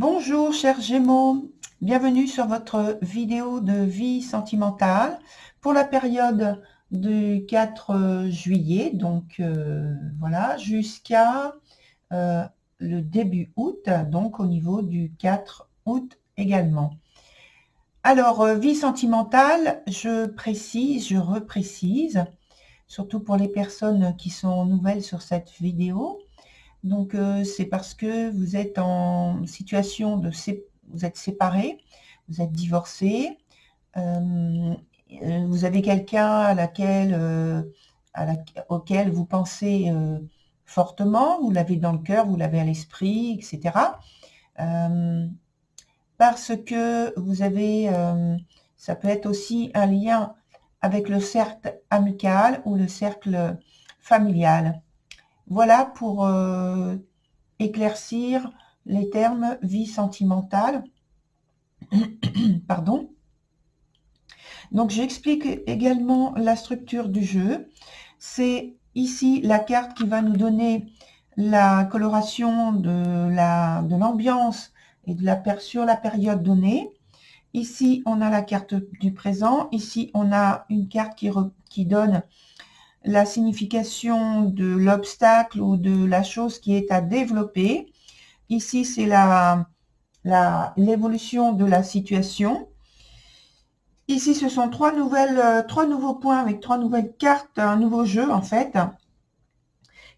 Bonjour chers Gémeaux, bienvenue sur votre vidéo de vie sentimentale pour la période du 4 juillet, donc voilà, jusqu'à le début août, donc au niveau du 4 août également. Alors, vie sentimentale, je précise, je reprécise, surtout pour les personnes qui sont nouvelles sur cette vidéo. Donc, c'est parce que vous êtes en situation de vous êtes séparés, vous êtes divorcés, vous avez quelqu'un auquel vous pensez fortement, vous l'avez dans le cœur, vous l'avez à l'esprit, etc. Parce que vous avez, ça peut être aussi un lien avec le cercle amical ou le cercle familial. Voilà pour éclaircir les termes vie sentimentale. Pardon. Donc j'explique également la structure du jeu. C'est ici la carte qui va nous donner la coloration de l'ambiance et sur la période donnée. Ici, on a la carte du présent. Ici, on a une carte qui donne la signification de l'obstacle ou de la chose qui est à développer. Ici, c'est l'évolution de la situation. Ici, ce sont trois nouveaux points avec trois nouvelles cartes, un nouveau jeu en fait,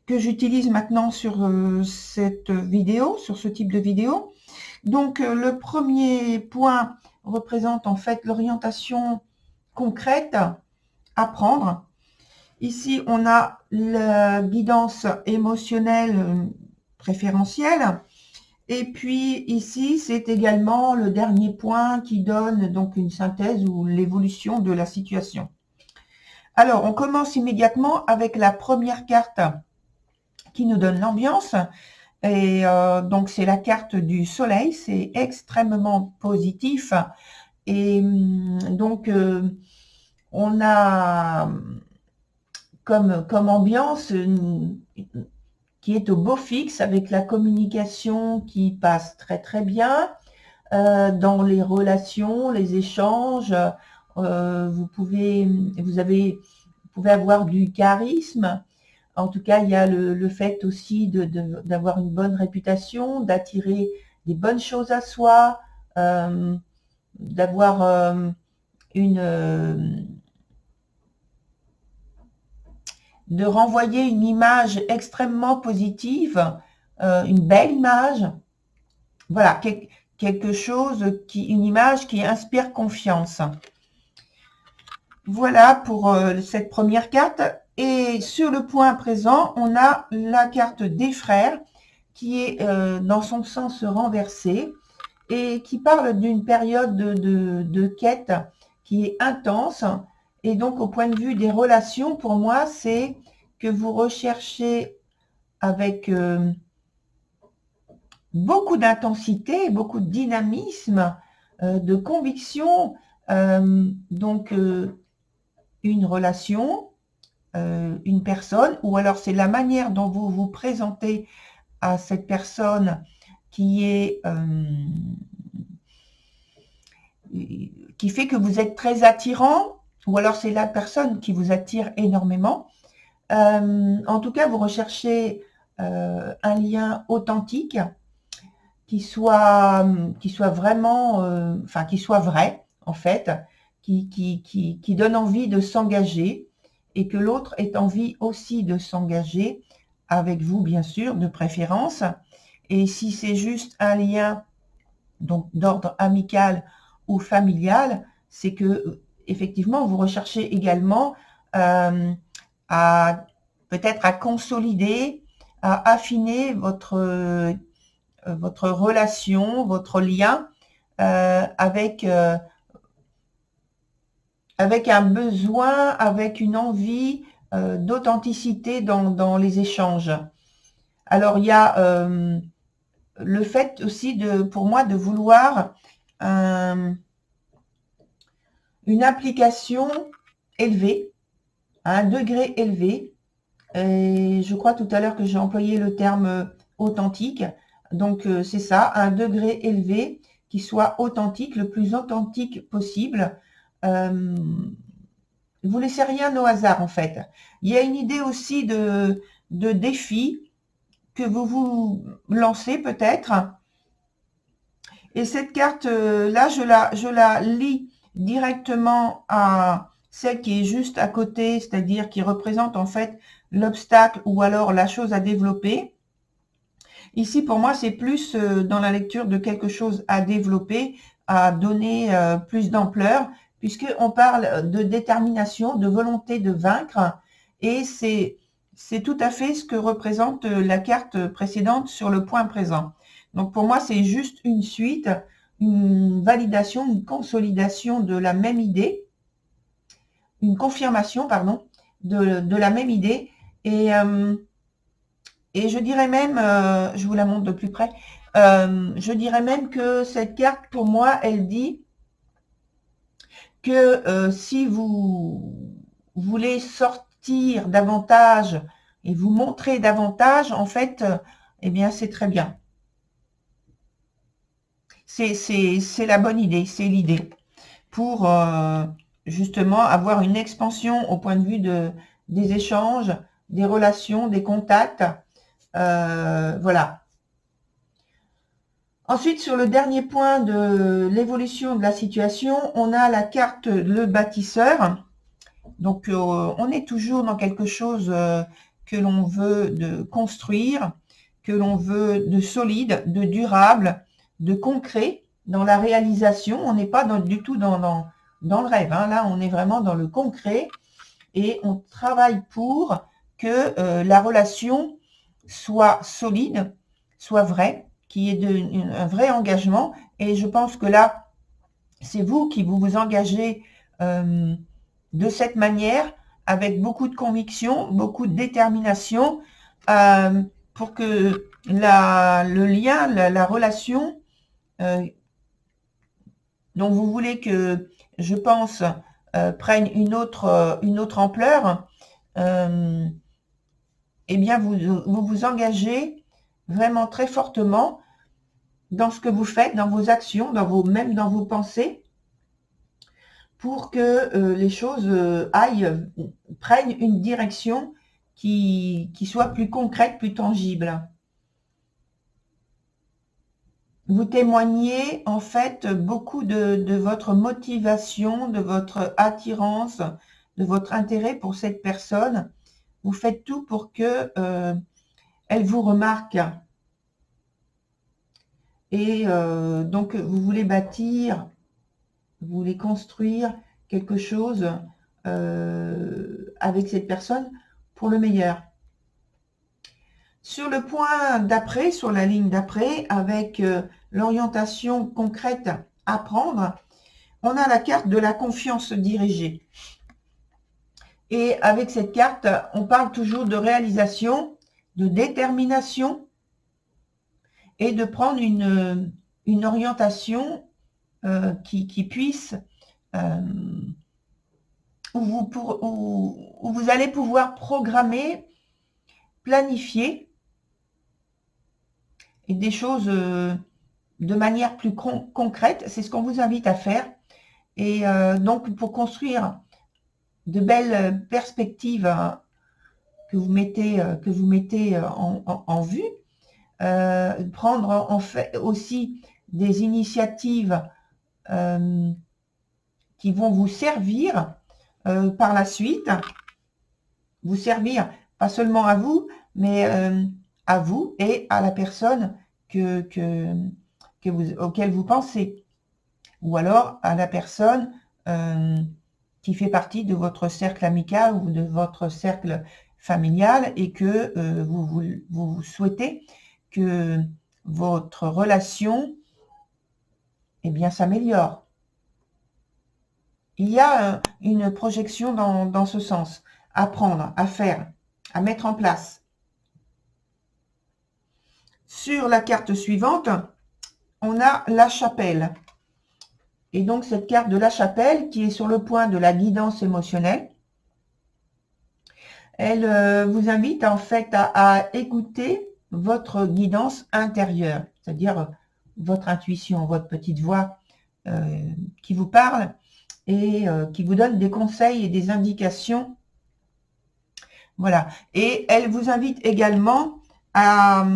que j'utilise maintenant sur cette vidéo, sur ce type de vidéo. Donc, le premier point représente en fait l'orientation concrète à prendre. Ici, on a la guidance émotionnelle préférentielle. Et puis ici, c'est également le dernier point qui donne donc une synthèse ou l'évolution de la situation. Alors, on commence immédiatement avec la première carte qui nous donne l'ambiance. Et donc, c'est la carte du soleil. C'est extrêmement positif. Et donc, on a comme ambiance qui est au beau fixe, avec la communication qui passe très très bien, dans les relations, les échanges, vous pouvez avoir du charisme. En tout cas, il y a le fait aussi d'avoir une bonne réputation, d'attirer des bonnes choses à soi, d'avoir de renvoyer une image extrêmement positive, une belle image. Voilà, quelque chose une image qui inspire confiance. Voilà pour cette première carte. Et sur le point présent, on a la carte des frères qui est dans son sens renversé et qui parle d'une période de quête qui est intense. Et donc, au point de vue des relations, pour moi, c'est que vous recherchez avec beaucoup d'intensité, beaucoup de dynamisme, de conviction, donc une relation, une personne, ou alors c'est la manière dont vous vous présentez à cette personne qui fait que vous êtes très attirant, ou alors c'est la personne qui vous attire énormément. En tout cas, vous recherchez un lien authentique qui soit vraiment, qui soit vrai, en fait, qui donne envie de s'engager et que l'autre ait envie aussi de s'engager avec vous, bien sûr, de préférence. Et si c'est juste un lien donc d'ordre amical ou familial, c'est que effectivement vous recherchez également peut-être à consolider, à affiner votre relation, votre lien avec un besoin, avec une envie d'authenticité dans les échanges. Alors, il y a le fait aussi, pour moi, de vouloir une application élevée, à un degré élevé. Et je crois tout à l'heure que j'ai employé le terme authentique. Donc, c'est ça, un degré élevé qui soit authentique, le plus authentique possible. Vous laissez rien au hasard, en fait. Il y a une idée aussi de défi que vous vous lancez peut-être. Et cette carte-là, je la lis directement à celle qui est juste à côté, c'est-à-dire qui représente en fait l'obstacle ou alors la chose à développer. Ici, pour moi, c'est plus dans la lecture de quelque chose à développer, à donner plus d'ampleur, puisqu'on parle de détermination, de volonté de vaincre, et c'est tout à fait ce que représente la carte précédente sur le point présent. Donc pour moi, c'est juste une suite, une validation, une consolidation de la même idée, une confirmation, pardon, de la même idée, et je dirais même, je vous la montre de plus près, je dirais même que cette carte, pour moi, elle dit que si vous voulez sortir davantage et vous montrer davantage, en fait, eh bien, c'est très bien. C'est la bonne idée, c'est l'idée pour justement avoir une expansion au point de vue des échanges, des relations, des contacts. Voilà. Ensuite, sur le dernier point de l'évolution de la situation, on a la carte le bâtisseur. Donc, on est toujours dans quelque chose que l'on veut de construire, que l'on veut de solide, de durable, de concret, dans la réalisation. On n'est pas du tout dans le rêve. Hein. Là, on est vraiment dans le concret et on travaille pour que la relation soit solide, soit vraie, qu'il y ait un vrai engagement. Et je pense que là, c'est vous qui vous engagez de cette manière, avec beaucoup de conviction, beaucoup de détermination, pour que le lien, la relation dont vous voulez que, je pense, prenne une autre ampleur, eh bien, vous engagez vraiment très fortement dans ce que vous faites, dans vos actions, même dans vos pensées, pour que les choses prennent une direction qui soit plus concrète, plus tangible. Vous témoignez en fait beaucoup de votre motivation, de votre attirance, de votre intérêt pour cette personne. Vous faites tout pour que elle vous remarque. Et donc, vous voulez bâtir, vous voulez construire quelque chose avec cette personne pour le meilleur. Sur le point d'après, sur la ligne d'après, avec l'orientation concrète à prendre, on a la carte de la confiance dirigée. Et avec cette carte, on parle toujours de réalisation, de détermination et de prendre une orientation qui puisse, où vous allez pouvoir programmer, planifier et des choses de manière plus concrète. C'est ce qu'on vous invite à faire. Et donc, pour construire de belles perspectives que vous mettez en vue, prendre en fait aussi des initiatives qui vont vous servir par la suite, vous servir pas seulement à vous, mais à vous et à la personne auquel vous pensez, ou alors à la personne qui fait partie de votre cercle amical ou de votre cercle familial et que vous souhaitez que votre relation s'améliore. Il y a une projection dans ce sens, à prendre, à faire, à mettre en place. Sur la carte suivante, on a la chapelle. Et donc, cette carte de la chapelle, qui est sur le point de la guidance émotionnelle, elle vous invite en fait à écouter votre guidance intérieure, c'est-à-dire votre intuition, votre petite voix qui vous parle et qui vous donne des conseils et des indications. Voilà. Et elle vous invite également à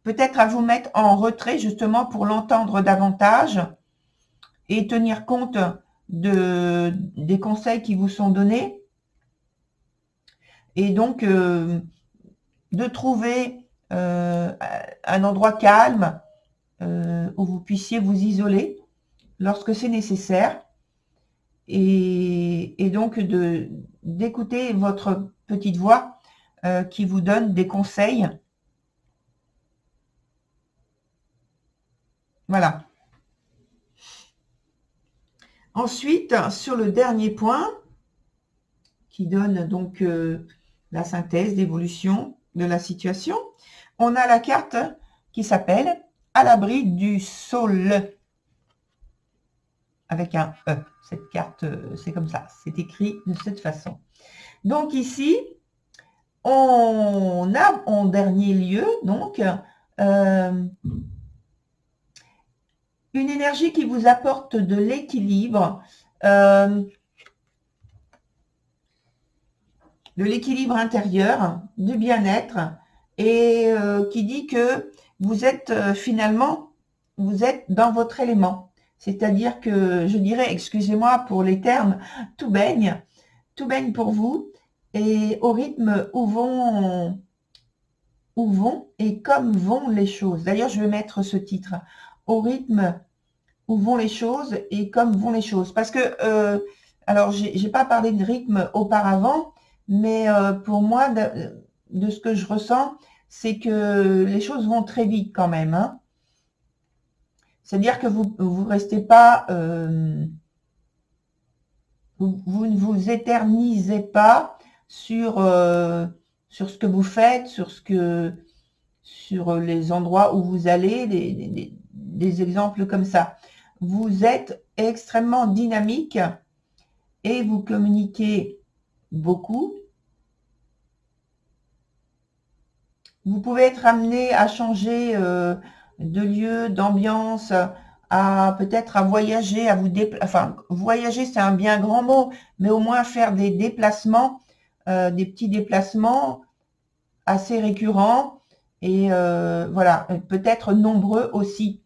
peut-être à vous mettre en retrait justement pour l'entendre davantage et tenir compte des conseils qui vous sont donnés. Et donc, de trouver un endroit calme où vous puissiez vous isoler lorsque c'est nécessaire. Et donc, d'écouter votre petite voix qui vous donne des conseils. Voilà. Ensuite, sur le dernier point, qui donne donc la synthèse d'évolution de la situation, on a la carte qui s'appelle « À l'abri du sol » avec un E. Cette carte, c'est comme ça, c'est écrit de cette façon. Donc ici, on a en dernier lieu donc une énergie qui vous apporte de l'équilibre, de l'équilibre intérieur, du bien-être, et qui dit que vous êtes finalement, vous êtes dans votre élément. C'est-à-dire que, je dirais, excusez-moi pour les termes, tout baigne pour vous, et au rythme où vont et comme vont les choses. D'ailleurs, je vais mettre ce titre, au rythme où vont les choses et comme vont les choses. Parce que, alors, j'ai pas parlé de rythme auparavant, mais pour moi, de ce que je ressens, c'est que les choses vont très vite quand même. Hein. C'est-à-dire que vous ne restez pas, vous ne vous éternisez pas sur ce que vous faites, sur les endroits où vous allez, des exemples comme ça. Vous êtes extrêmement dynamique et vous communiquez beaucoup. Vous pouvez être amené à changer de lieu, d'ambiance, à peut-être à voyager, à vous déplacer. Enfin, voyager, c'est un bien grand mot, mais au moins faire des déplacements, des petits déplacements assez récurrents et voilà, peut-être nombreux aussi.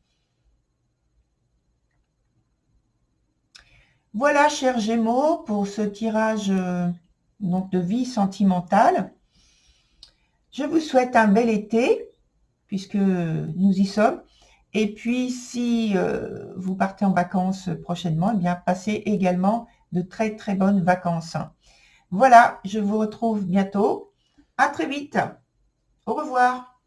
Voilà, chers Gémeaux, pour ce tirage donc de vie sentimentale. Je vous souhaite un bel été, puisque nous y sommes. Et puis, si vous partez en vacances prochainement, eh bien, passez également de très, très bonnes vacances. Voilà, je vous retrouve bientôt. À très vite. Au revoir.